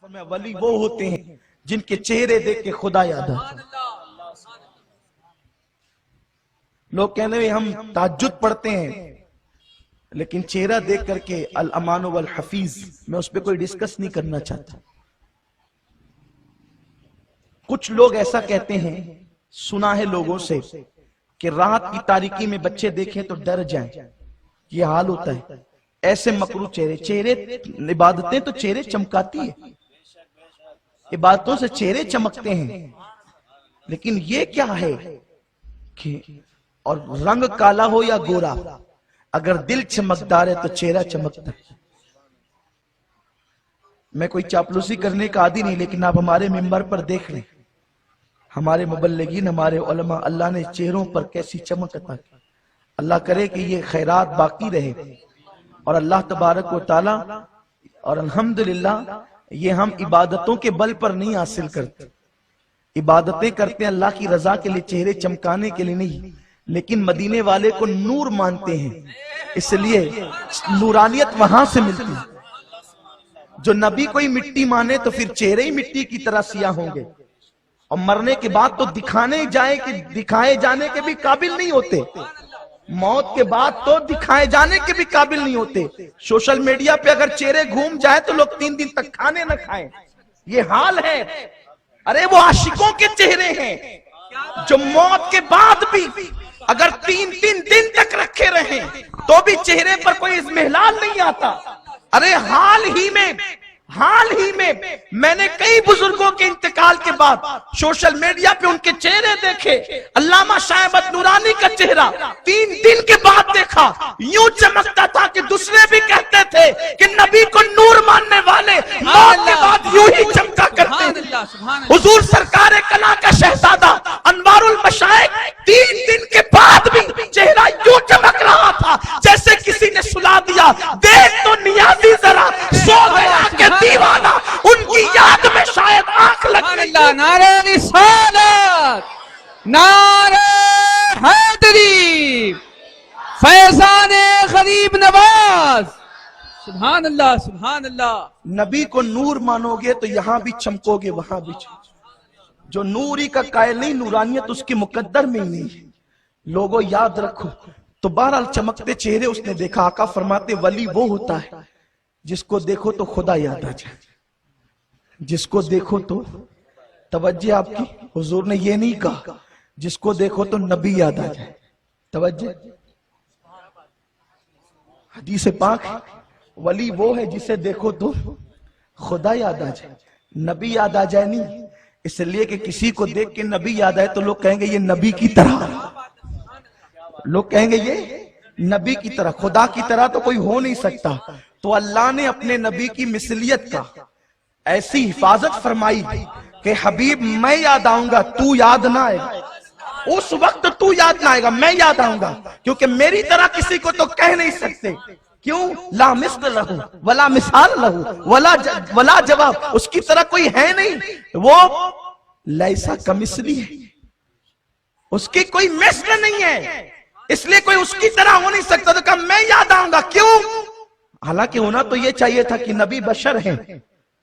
ولی وہ ہوتے ہیں جن کے چہرے دیکھ کے خدا یاد آتا ہے۔ لوگ کہنے ہیں ہم تہجد پڑھتے ہیں لیکن چہرہ دیکھ کر کے الامان والحفیظ میں اس پہ کوئی ڈسکس نہیں کرنا چاہتا۔ کچھ لوگ ایسا کہتے ہیں، سنا ہے لوگوں سے، کہ رات کی تاریکی میں بچے دیکھیں تو ڈر جائیں، یہ حال ہوتا ہے۔ ایسے مکروہ چہرے عبادتیں تو چہرے چمکاتی ہے، عبادتوں سے چہرے چمکتے ہیں، لیکن یہ کیا ہے کہ اور رنگ کالا ہو یا گورا، اگر دل چمکدار ہے تو چہرہ چمکتا ہے۔ میں کوئی چاپلوسی کرنے کا عادی نہیں، لیکن آپ ہمارے منبر پر دیکھ لیں، ہمارے مبلغین، ہمارے علماء، اللہ نے چہروں پر کیسی چمک عطا کی۔ اللہ کرے کہ یہ خیرات باقی رہے، اور اللہ تبارک و تعالی، اور الحمدللہ یہ ہم عبادتوں کے بل پر نہیں حاصل کرتے، عبادتیں کرتے ہیں اللہ کی رضا کے لیے، چہرے چمکانے کے لیے نہیں، لیکن مدینے والے کو نور مانتے ہیں، اس لیے نورانیت وہاں سے ملتی ہے۔ جو نبی کوئی مٹی مانے تو پھر چہرے ہی مٹی کی طرح سیاہ ہوں گے، اور مرنے کے بعد تو دکھائے جانے کے بھی قابل نہیں ہوتے، موت کے بعد تو دکھائے جانے کے بھی قابل نہیں ہوتے۔ سوشل میڈیا پہ اگر چہرے گھوم جائے تو لوگ 3 دن تک کھانے نہ کھائیں، یہ حال ہے۔ ارے وہ عاشقوں کے چہرے ہیں جو موت کے بعد بھی اگر 3 دن تک رکھے رہیں تو بھی چہرے پر کوئی اضمحلال نہیں آتا۔ ارے حال ہی میں میں نے کئی بزرگوں کے انتقال کے بعد سوشل میڈیا پہ ان کے چہرے دیکھے۔ علامہ شاہ احمد نورانی کا چہرہ 3 دن کے بعد دیکھا، یوں چمکتا تھا کہ دوسرے بھی کہتے تھے کہ نبی کو نور ماننے والے موت کے بعد یوں ہی چمکا کرتے ہیں۔ حضور سرکار کلا کا شہزادہ انوار المشائخ 3 دن کے بعد بھی چہرہ یوں چمک رہا تھا جیسے کسی نے سلا دیا، دیکھ تو نیازی ذرا سو گیا کہ دیوانہ، ان کی یاد میں شاید آنکھ لگ گئی۔ نعرہ رسالت، نعرہ حیدری، فیضان غریب نواز، سبحان اللہ سبحان اللہ۔ نبی کو نور مانو گے تو یہاں بھی چمکو گے، وہاں بھی چمکو۔ جو نوری کا قائل نہیں، نورانیت اس کے مقدر میں ہی نہیں ہے۔ لوگوں یاد رکھو، تو بہرحال چمکتے چہرے اس نے دیکھا۔ آقا فرماتے ولی وہ ہوتا ہے جس کو دیکھو تو خدا یاد آ جائے، جس کو دیکھو تو، توجہ آپ کی، حضور نے یہ نہیں کہا جس کو دیکھو تو نبی یاد آ جائے، توجہ، حدیث پاک، ولی وہ ہے جسے دیکھو تو خدا یاد آ جائے، نبی یاد آ جائے نہیں۔ اس لیے کہ کسی کو دیکھ کے نبی یاد آئے تو لوگ کہیں گے یہ نبی کی طرح، لوگ کہیں گے یہ نبی کی طرح، خدا کی طرح تو کوئی ہو نہیں سکتا۔ تو اللہ نے اپنے نبی کی مثلیت کا ایسی حفاظت فرمائی کہ حبیب میں یاد آؤں گا، تو یاد نہ آئے گا، اس وقت تو یاد نہ آئے گا، میں یاد آؤں گا، کیونکہ میری طرح کسی کو تو کہہ نہیں سکتے۔ کیوں؟ لا مثل لہو ولا مثال لہو ولا جواب، اس کی طرح کوئی ہے نہیں، وہ لیسا کمثلی ہے، اس کی کوئی مثل نہیں ہے، اس لیے کوئی اس کی طرح ہو نہیں سکتا۔ تو کہا میں یاد آؤں گا، کیوں؟ حالانکہ ہونا تو یہ چاہیے تھا کہ نبی بشر ہیں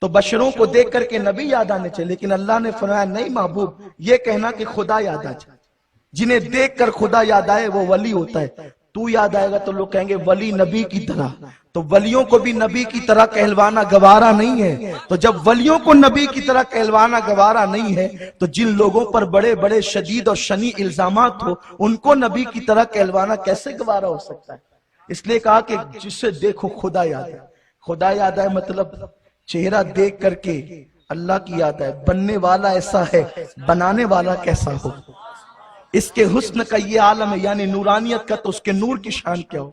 تو بشروں کو دیکھ کر کے نبی یاد آنے چاہیے، لیکن اللہ نے فرمایا نہیں محبوب، یہ کہنا کہ خدا یاد آ جائے، جنہیں دیکھ کر خدا یاد آئے وہ ولی ہوتا ہے۔ تو یاد آئے گا تو لوگ کہیں گے ولی نبی کی طرح، تو ولیوں کو بھی نبی کی طرح کہلوانا گوارا نہیں ہے۔ تو جب ولیوں کو نبی کی طرح کہلوانا گوارا نہیں ہے تو جن لوگوں پر بڑے بڑے شدید اور شنی الزامات ہو ان کو نبی کی طرح کہلوانا کیسے گوارا ہو سکتا ہے؟ اس لیے کہا کہ جسے دیکھو خدا یاد ہے۔ خدا یاد ہے مطلب چہرہ دیکھ کر کے اللہ کی یاد ہے۔ بننے والا ایسا ہے، بنانے والا کیسا ہو، اس کے حسن کا یہ عالم ہے، یعنی نورانیت کا، تو اس کے نور کی شان کیا ہو۔